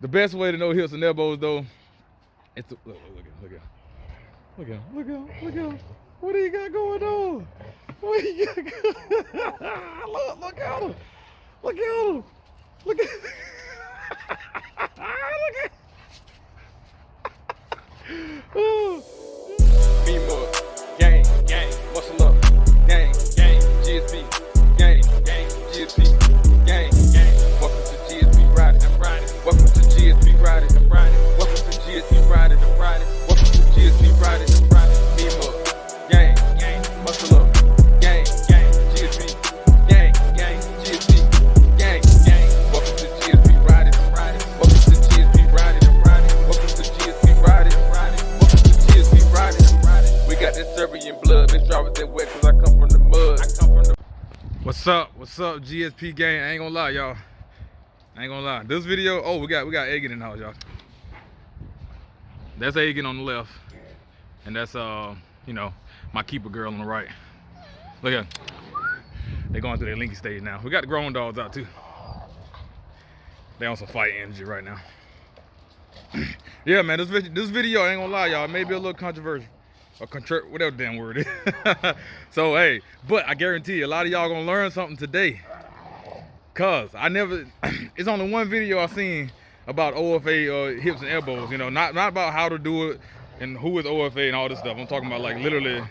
The best way to know hips and elbows though, it's to, look at him. What do you got going on? What do you got going on? Look at him. Look at him. Look at him. Look at oh. Beam up, gang, muscle up, gang, GSP, gang, GSP, gang. Welcome to GSP riding, I'm riding. Welcome to GSP riding, I'm riding. Welcome to GSP riding, I'm riding. Welcome to GSP riding, I'm riding. Beam up, gang, muscle up, gang, GSP, gang, GSP, gang. Welcome to GSP riding, I'm riding. Welcome to GSP riding, I'm riding. Welcome to GSP riding, I'm riding. Welcome to GSP riding, I'm riding. We got that Serbian blood, bitch, drop it that wet, cause I come from the mud. What's up, GSP gang? I ain't gonna lie, y'all. I ain't gonna lie. This video, oh, we got Egan in the house, y'all. That's Egan on the left. And that's, you know, my keeper girl on the right. Look at them. They're going through their linking stage now. We got the grown dogs out, too. They on some fight energy right now. Yeah, man, this video, I ain't gonna lie, y'all, it may be a little controversial. Or whatever the damn word is. So, hey, but I guarantee you, a lot of y'all gonna learn something today. Cause it's only one video I seen about OFA hips and elbows, you know, not about how to do it and who is OFA and all this stuff. I'm talking about like literally,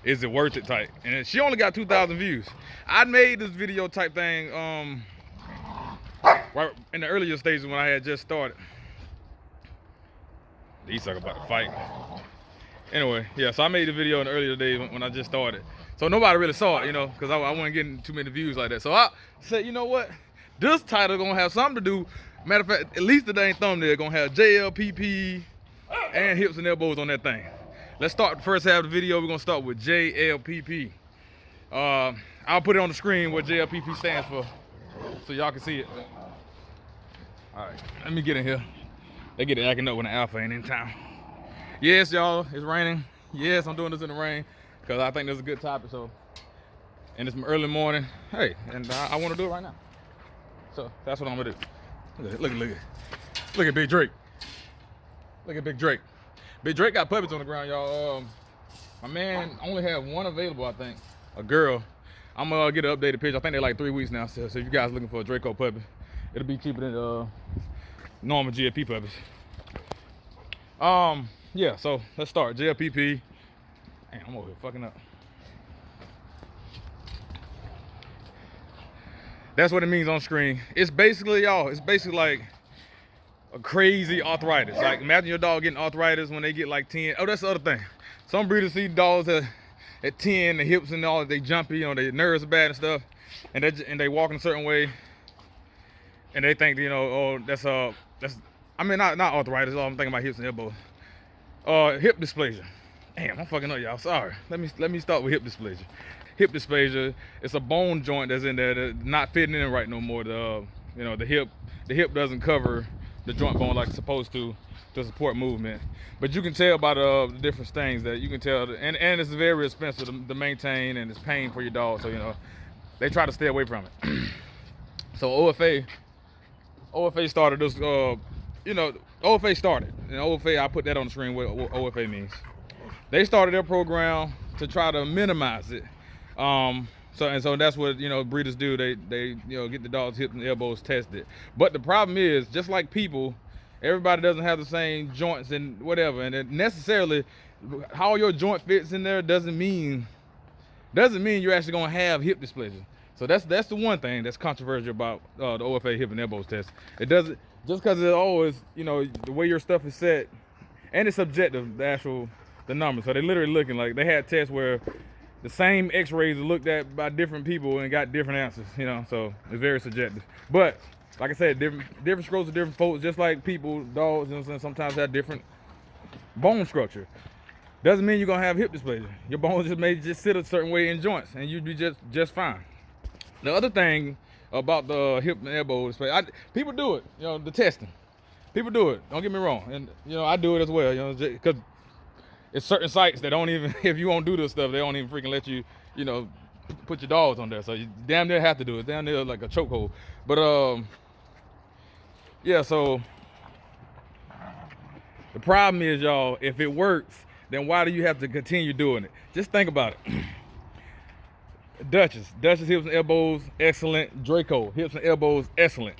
is it worth it type. And she only got 2,000 views. I made this video type thing right in the earlier stages when I had just started. These talk about the fight. Anyway, yeah, so I made the video in the earlier days when I just started. So nobody really saw it, you know, because I wasn't getting too many views like that. So I said, you know what? This title gonna have something to do. Matter of fact, at least the dang thumbnail gonna have JLPP and hips and elbows on that thing. Let's start the first half of the video. We're gonna start with JLPP. I'll put it on the screen what JLPP stands for so y'all can see it. All right, let me get in here. They get it acting up when the alpha ain't in town. Yes, y'all, it's raining. Yes, I'm doing this in the rain because I think this is a good topic. So, and it's early morning. Hey, and I want to do it right now. So that's what I'm gonna do. Look at Big Drake. Look at Big Drake. Big Drake got puppies on the ground, y'all. My man only had one available, I think, a girl. I'm gonna get an updated picture. I think they're like 3 weeks now. So if you guys looking for a Draco puppy, it'll be cheaper than normal GLP puppies. Yeah, so let's start. JLPP. Damn, I'm over here fucking up. That's what it means on screen. It's basically, y'all, it's basically like a crazy arthritis. Like, imagine your dog getting arthritis when they get like 10. Oh, that's the other thing. Some breeders see dogs at 10, the hips and all, they jumpy, you know, their nerves are bad and stuff. And they walk in a certain way. And they think, you know, oh, that's I mean, not arthritis, I'm thinking about hips and elbows. Hip dysplasia. Damn, I'm fucking up, y'all. Sorry. Let me start with hip dysplasia. Hip dysplasia, it's a bone joint that's in there that's not fitting in right no more. You know, the hip doesn't cover the joint bone like it's supposed to support movement. But you can tell by the different things that you can tell, and it's very expensive to maintain, and it's pain for your dog. So, you know, they try to stay away from it. So OFA started this. You know, OFA started, and OFA, I put that on the screen what OFA means. They started their program to try to minimize it. So that's what, you know, breeders do. They you know, get the dog's hips and elbows tested. But the problem is, just like people, everybody doesn't have the same joints and whatever, and it necessarily how your joint fits in there doesn't mean you're actually gonna have hip dysplasia. So that's the one thing that's controversial about the OFA hip and elbows test. It doesn't, just because it's always, you know, the way your stuff is set, and it's subjective, the numbers. So they literally looking like they had tests where the same x-rays are looked at by different people and got different answers, you know, so it's very subjective. But like I said, different strokes are different folks, just like people, dogs, you know, sometimes have different bone structure. Doesn't mean you're gonna have hip dysplasia. Your bones may just sit a certain way in joints and you'd be just fine. The other thing about the hip and elbow dysplasia, people do it, you know, the testing. People do it, don't get me wrong. And, you know, I do it as well, you know, because it's certain sites that don't even, if you won't do this stuff, they don't even freaking let you, you know, put your dogs on there. So you damn near have to do it. Damn near like a chokehold. But, yeah, so The problem is, y'all, if it works, then why do you have to continue doing it? Just think about it. Duchess hips and elbows, excellent. Draco, hips and elbows, excellent.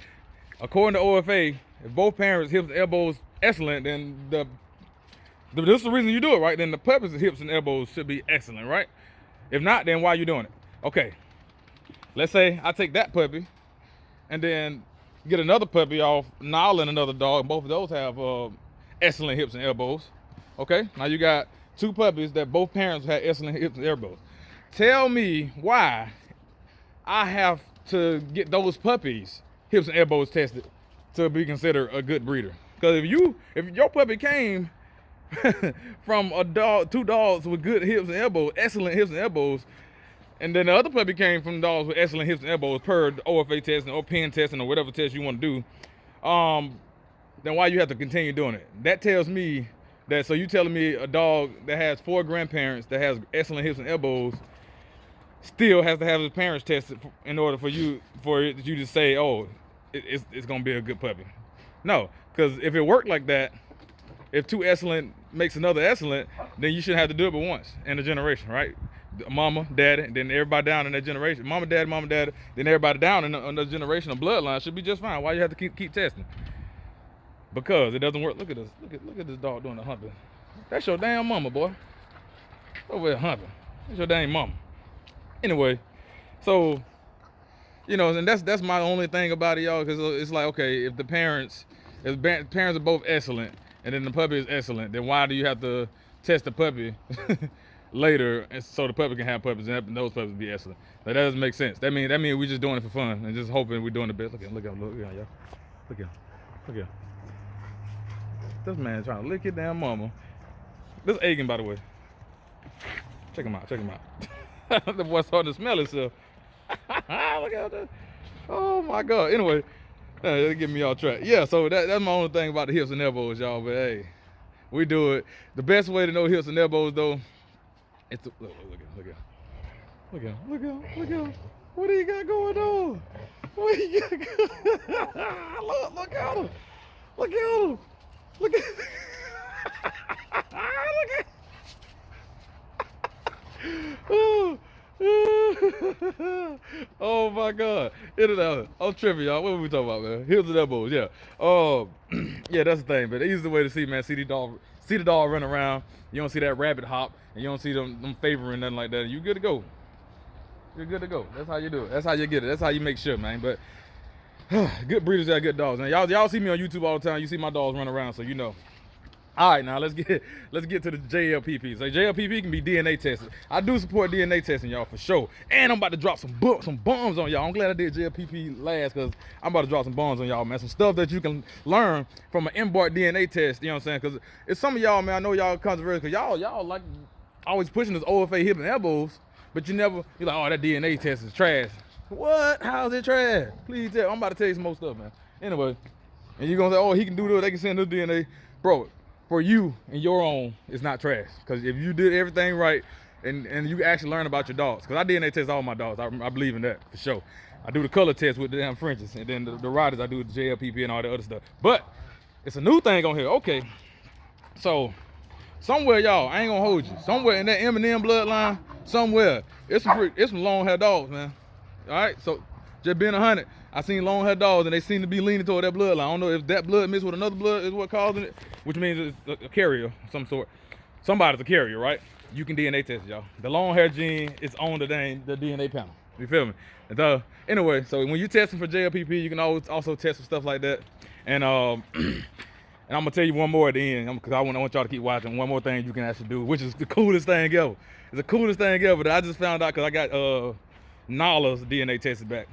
According to OFA, if both parents hips and elbows excellent, then this is the reason you do it, right? Then the puppy's hips and elbows should be excellent, right? If not, then why are you doing it? Okay, let's say I take that puppy and then get another puppy off Nile and another dog, and both of those have excellent hips and elbows. Okay, now you got two puppies that both parents had excellent hips and elbows. Tell me why I have to get those puppies hips and elbows tested to be considered a good breeder. Because if your puppy came from two dogs with good hips and elbows, excellent hips and elbows, and then the other puppy came from dogs with excellent hips and elbows per OFA testing or pen testing or whatever test you want to do, then why you have to continue doing it? That tells me that, so you telling me a dog that has 4 grandparents that has excellent hips and elbows still has to have his parents tested in order for you to say, oh, it's gonna be a good puppy. No, because if it worked like that, if 2 excellent makes another excellent, then you shouldn't have to do it but once in a generation, right? Mama, daddy, and then everybody down in that generation. Mama, daddy, then everybody down in the generation of bloodline should be just fine. Why you have to keep testing? Because it doesn't work. Look at this. Look at this dog doing the humping. That's your damn mama, boy. Over there humping. That's your damn mama. Anyway, so, you know, and that's my only thing about it, y'all, because it's like, okay, if parents are both excellent and then the puppy is excellent, then why do you have to test the puppy later and so the puppy can have puppies and those puppies be excellent? Like, that doesn't make sense. That means we're just doing it for fun and just hoping we're doing the best. Look at y'all. Look at this man trying to lick your damn mama. This is Egan, by the way. Check him out. The boy starting to smell himself. Look at that. Oh my God. Anyway, that'll get me off track. Yeah, so that's my only thing about the hips and elbows, y'all. But hey, we do it. The best way to know hips and elbows, though, is to look at him. What do you got going on? What do you got going? Look at him. Look at oh my God. I'm tripping, y'all. What were we talking about, man? Hips and elbows, yeah. Yeah, that's the thing, but it's the way to see, man. See the dog run around. You don't see that rabbit hop, and you don't see them favoring nothing like that. You good to go. You're good to go. That's how you do it. That's how you get it. That's how you make sure, man. But good breeders got good dogs. Now y'all see me on YouTube all the time. You see my dogs run around, so you know. All right, now let's get to the JLPP. So JLPP can be DNA tested. I do support DNA testing, y'all, for sure. And I'm about to drop some bombs on y'all. I'm glad I did JLPP last, because I'm about to drop some bombs on y'all, man. Some stuff that you can learn from an embark DNA test. You know what I'm saying? Because it's some of y'all, man. I know y'all controversial, because y'all like always pushing this OFA hip and elbows, but you're like, oh, that DNA test is trash. What? How's it trash? Please tell. I'm about to tell you some more stuff, man. Anyway, and you're gonna say, oh, he can do it. They can send his DNA, bro. For you and your own, it's not trash. Because if you did everything right and you actually learn about your dogs, because I DNA test all my dogs, I believe in that for sure. I do the color test with the damn Frenches, and then the riders I do the JLPP and all the other stuff. But it's a new thing on here. Okay, so somewhere, y'all, I ain't gonna hold you. Somewhere in that M&M bloodline, somewhere, it's some long hair dogs, man. All right, so just being 100, I seen long hair dogs and they seem to be leaning toward that bloodline. I don't know if that blood mixed with another blood is what causing it, which means it's a carrier of some sort. Somebody's a carrier, right? You can DNA test, y'all. The long hair gene is on the DNA panel. You feel me? And anyway, so when you're testing for JLPP, you can always also test for stuff like that. And and I'm gonna tell you one more at the end, because I want y'all to keep watching. One more thing you can actually do, which is the coolest thing ever. It's the coolest thing ever that I just found out because I got Nala's DNA tested back.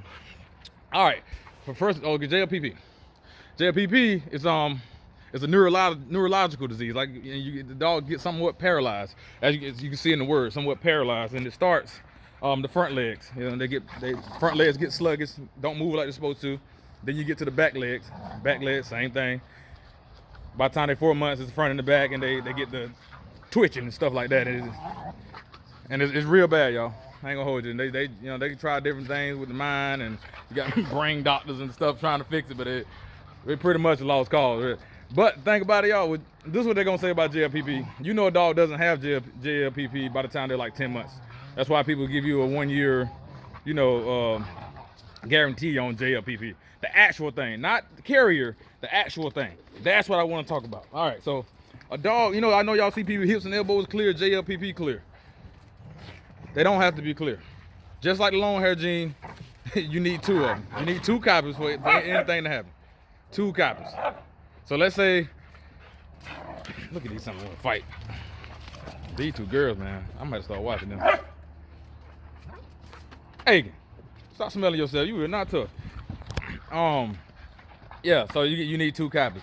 All right, for first, JLPP. JLPP is it's a neurological disease. Like the dog gets somewhat paralyzed, as you can see in the word, somewhat paralyzed, and it starts the front legs. You know, they front legs get sluggish, don't move like they're supposed to. Then you get to the back legs. Back legs, same thing. By the time they're 4 months, it's the front and the back, and they get the twitching and stuff like that. And it's real bad, y'all. I ain't gonna hold you. They try different things with the mind, and you got brain doctors and stuff trying to fix it, but it pretty much a lost cause. But think about it, y'all. This is what they're gonna say about JLPP. You know a dog doesn't have JLPP by the time they're like 10 months. That's why people give you a 1 year, you know, guarantee on JLPP. The actual thing, not the carrier, the actual thing. That's what I want to talk about. All right, so a dog, you know, I know y'all see people hips and elbows clear, JLPP clear. They don't have to be clear. Just like the long hair gene, you need 2 of them. You need 2 copies for anything to happen. 2 copies. So let's say, look at these something want to fight. These 2 girls, man. I might start watching them. Hey, stop smelling yourself. You are not tough. Yeah. So you need 2 copies.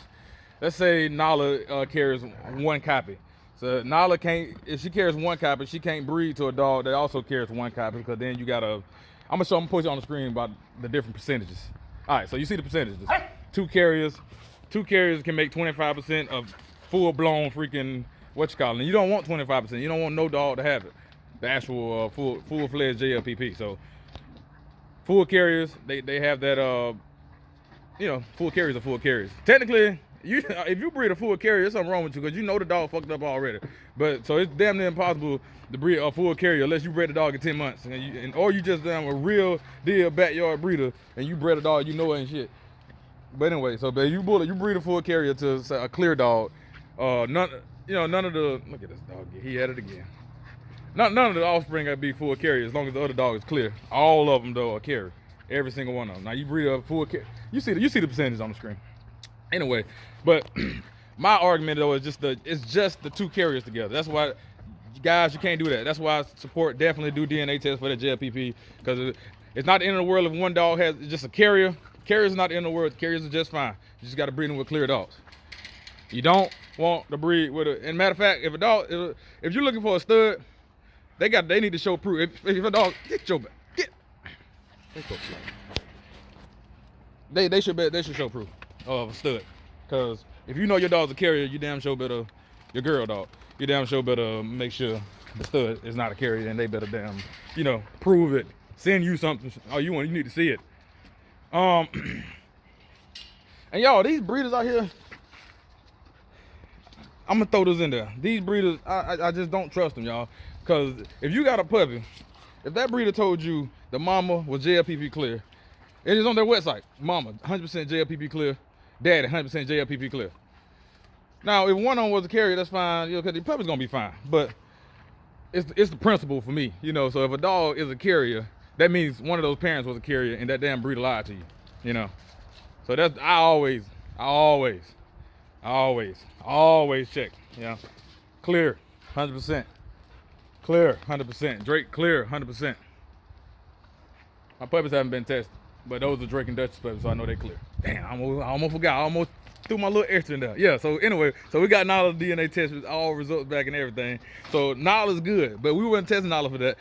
Let's say Nala carries 1 copy. So Nala can't. If she carries 1 copy, she can't breed to a dog that also carries 1 copy, because then you gotta. I'm gonna put you on the screen about the different percentages. All right. So you see the percentages. 2 carriers. 2 carriers can make 25% of full-blown freaking what you call it. And you don't want 25%. You don't want no dog to have it. The actual full-fledged JLPP. So full carriers, they have that. You know, full carriers are full carriers. Technically, if you breed a full carrier, there's something wrong with you, because you know the dog fucked up already. But so it's damn near impossible to breed a full carrier unless you bred the dog in 10 months, or you just a real deal backyard breeder and you bred a dog you know it and shit. But anyway, so you breed a full carrier to a clear dog. None of the, look at this dog, he at it again. None of the offspring gotta be full carrier as long as the other dog is clear. All of them though are carrier, every single one of them. Now you breed a full carrier, you see the percentage on the screen. Anyway, but my argument though is it's just the 2 carriers together. That's why, guys, you can't do that. That's why I support definitely do DNA tests for the JLPP, because it's not the end of the world if one dog has just a carrier. Carriers are not the end of the world. Carriers are just fine. You just got to breed them with clear dogs. You don't want to breed with a. And matter of fact, if you're looking for a stud, they need to show proof. If a dog, get your back, get. They should show proof of a stud, because if you know your dog's a carrier, you damn sure better, your girl dog, you damn sure better make sure the stud is not a carrier, and they better damn, prove it. Send you something. Oh, you need to see it. And y'all, these breeders out here, I'm gonna throw this in there. These breeders, I just don't trust them, y'all. Because if you got a puppy, if that breeder told you the mama was JLPP clear, it is on their website. Mama, 100% JLPP clear. Daddy, 100% JLPP clear. Now, if one of them was a carrier, that's fine, because the puppy's gonna be fine. But it's the principle for me, So if a dog is a carrier, that means one of those parents was a carrier, and that damn breeder lied to you, So that's, I always check, Clear, 100%. Clear, 100%. Drake, clear, 100%. My puppies haven't been tested, but those are Drake and Dutchess puppies, so I know they clear. Damn, I almost forgot. I almost threw my little extra in there. Yeah, so anyway, we got Nala's DNA test with all results back and everything. So Nala's good, but we weren't testing Nala for that.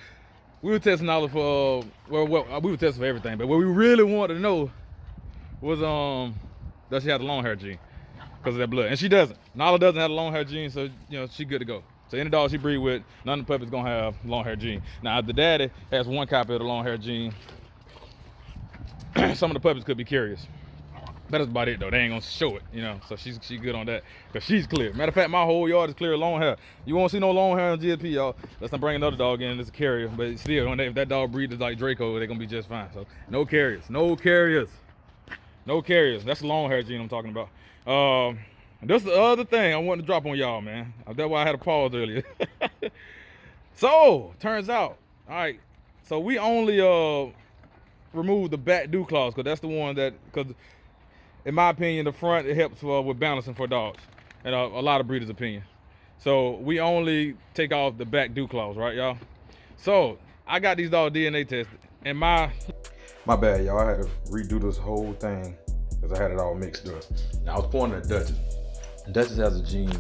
We were testing Nala for, we were testing for everything, but what we really wanted to know was, does she have the long hair gene? Because of that blood. And she doesn't. Nala doesn't have the long hair gene, so, she's good to go. So any dog she breed with, none of the puppies gonna have long hair gene. Now, if the daddy has 1 copy of the long hair gene, some of the puppies could be carriers. That's about it though. They ain't gonna show it, So she's good on that, because she's clear. Matter of fact, my whole yard is clear of long hair. You won't see no long hair on GLP, y'all. Let's not bring another dog in that's a carrier. But still, if that dog breeds like Draco, they're gonna be just fine. So no carriers. That's the long hair gene I'm talking about. This is the other thing I wanted to drop on y'all, man. That's why I had a pause earlier. So turns out, all right. So we only remove the back dew claws, because that's the one that, because in my opinion, the front, it helps with balancing for dogs, and a lot of breeders' opinion. So we only take off the back dew claws, right, y'all? So I got these dogs DNA tested, and my bad, y'all. I had to redo this whole thing because I had it all mixed up. Now I was pointing at Dutchess. Dutchess has a gene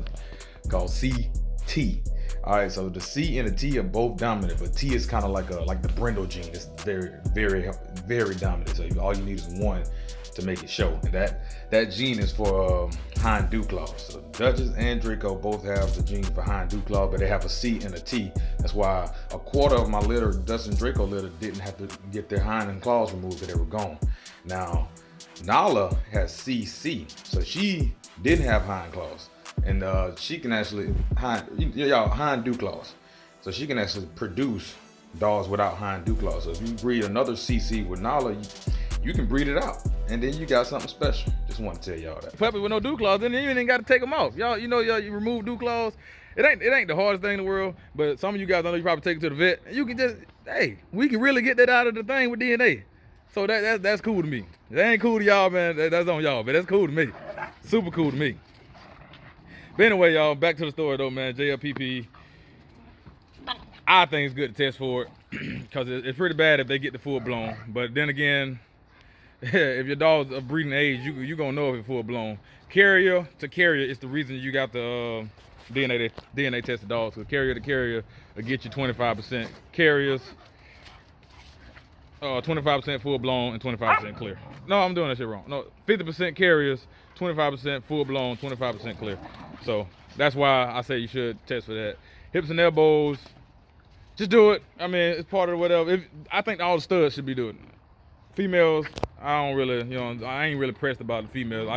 called CT. All right, so the C and the T are both dominant, but T is kind of like the brindle gene. It's very, very, very dominant. So all you need is one to make it show. And that gene is for hind dew claws. So Dutchess and Draco both have the gene for hind dew claw, but they have a C and a T. That's why a quarter of my litter, Dutchess and Draco litter, didn't have to get their hind and claws removed because they were gone. Now, Nala has CC, so she didn't have hind claws, and she can actually hind dew claws, so she can actually produce dogs without hind dew claws. So if you breed another CC with Nala, you can breed it out, and then you got something special. Just want to tell y'all that. Puppy with no dew claws, then you ain't got to take them off. Y'all, you remove dew claws. It ain't the hardest thing in the world, but some of you guys, I know you probably take it to the vet, and you can just, hey, we can really get that out of the thing with DNA. So that's cool to me. That ain't cool to y'all, man. That's on y'all, but that's cool to me. Super cool to me. But anyway, y'all, back to the story though, man. JLPP, I think it's good to test for it because it's pretty bad if they get the full blown. But then again, if your dog's of breeding age, you gonna know if it's full blown. Carrier to carrier is the reason you got the DNA tested dogs. So carrier to carrier will get you 25%. Carriers, 25% full blown and 25% clear. No, I'm doing that shit wrong. No, 50% carriers, 25% full blown, 25% clear. So that's why I say you should test for that. Hips and elbows, just do it. I mean, it's part of whatever. I think all the studs should be doing it. Females, I don't really, I ain't really pressed about the females.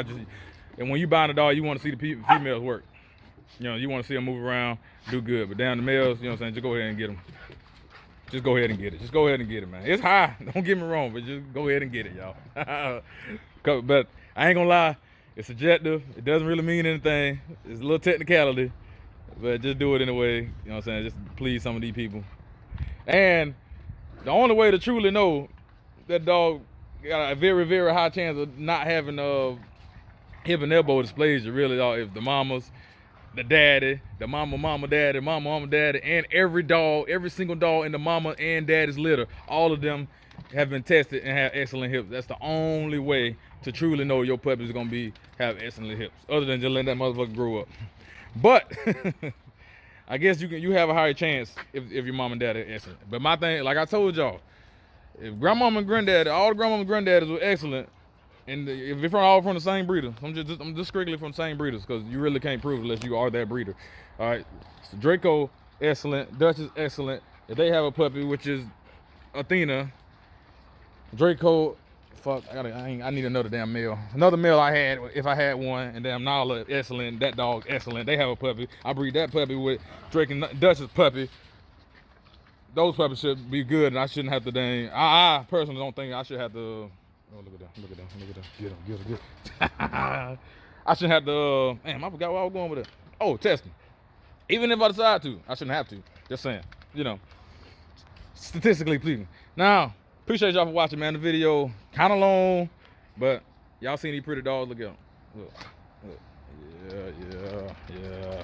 And when you buying a dog, you want to see the females work. You want to see them move around, do good. But down the males, what I'm saying, just go ahead and get them. Just go ahead and get it. Just go ahead and get it, man. It's high. Don't get me wrong, but just go ahead and get it, y'all. But I ain't gonna lie. It's subjective. It doesn't really mean anything. It's a little technicality, but just do it anyway. You know what I'm saying? Just please some of these people. And the only way to truly know that dog got a very, very high chance of not having hip and elbow dysplasia, really, if the mamas, the daddy, the mama, daddy, and every single dog in the mama and daddy's litter, all of them have been tested and have excellent hips. That's the only way to truly know your puppy is gonna have excellent hips, other than just letting that motherfucker grow up. But I guess you have a higher chance if your mom and dad are excellent. But my thing, like I told y'all, if grandmama and granddaddy, all the grandmama and granddaddies were excellent, and if they're all from the same breeder, I'm just strictly from the same breeders, because you really can't prove it unless you are that breeder. All right, so Draco excellent, Dutch is excellent. If they have a puppy, which is Athena, Draco, fuck, I need another damn male. Another male I had, if I had one, and damn Nala excellent, that dog excellent. They have a puppy. I breed that puppy with Drake and Dutch's puppy. Those puppies should be good, and I shouldn't have to I personally don't think I should have to. Oh, look at that. Get him. I shouldn't have to, damn, I forgot where I was going with it. Oh, testing. Even if I decide to, I shouldn't have to. Just saying, statistically speaking. Now, appreciate y'all for watching, man. The video kind of long, but y'all seen these pretty dogs. Look at them. Look. Yeah.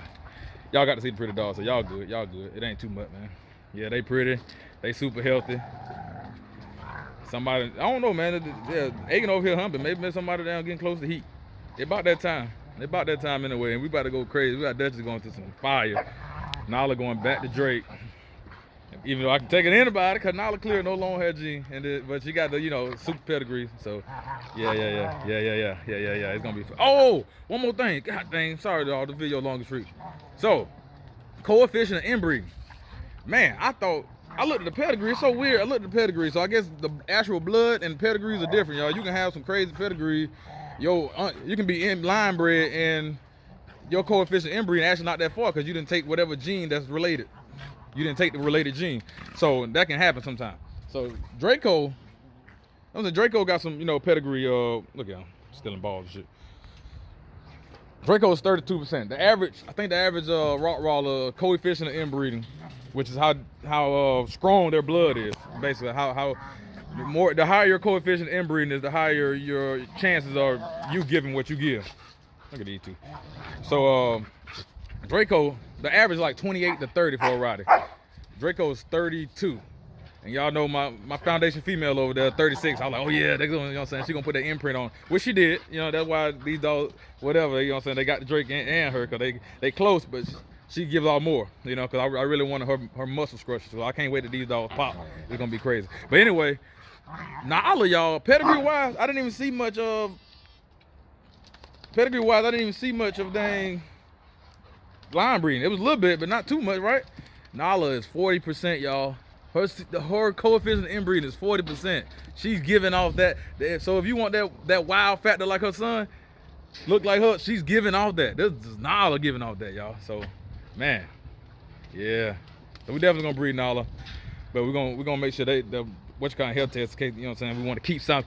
Y'all got to see the pretty dogs, so y'all good. It ain't too much, man. Yeah, they pretty. They super healthy. Somebody, I don't know, man. They're aching over here humping. Maybe somebody down getting close to heat. It's about that time. Anyway, and we about to go crazy. We got Dutchess going through some fire. Nala going back to Drake. Even though I can take an antibiotic, because Nala clear no long hair gene, but she got the super pedigree. So yeah. It's gonna be fun. Oh, one more thing. God dang, sorry y'all, the video longest reach. So coefficient of inbreeding. Man, I looked at the pedigree. It's so weird. I looked at the pedigree. So I guess the actual blood and pedigrees are different, y'all. You can have some crazy pedigree. You can be line bred and your coefficient inbreeding actually not that far because you didn't take whatever gene that's related. You didn't take the related gene. So that can happen sometimes. So Draco got some, pedigree. Look at him, stealing balls and shit. Draco is 32%. I think the average Rottweiler coefficient of inbreeding, which is how strong their blood is, basically the higher your coefficient of inbreeding is, the higher your chances are you giving what you give. Look at these two. So Draco, the average is like 28 to 30 for a Rottie. Draco is 32. And y'all know my foundation female over there, 36. I was like, oh yeah, they're gonna, I'm saying, she gonna put that imprint on, which she did. That's why these dogs, whatever, I'm saying, they got the Drake and her, because they close, but she gives out more, because I really wanted her muscle structure. So I can't wait till these dogs pop. It's gonna be crazy. But anyway, Nala, y'all, pedigree-wise, I didn't even see much of dang line breeding. It was a little bit, but not too much, right? Nala is 40%, y'all. Her coefficient of inbreeding is 40%. She's giving off that. So if you want that wow factor like her son, Look like her. She's giving off that. This is Nala giving off that, y'all. So, man, yeah. So we definitely gonna breed Nala, but we're gonna make sure the what kind of health test, you know what I'm saying? We want to keep some.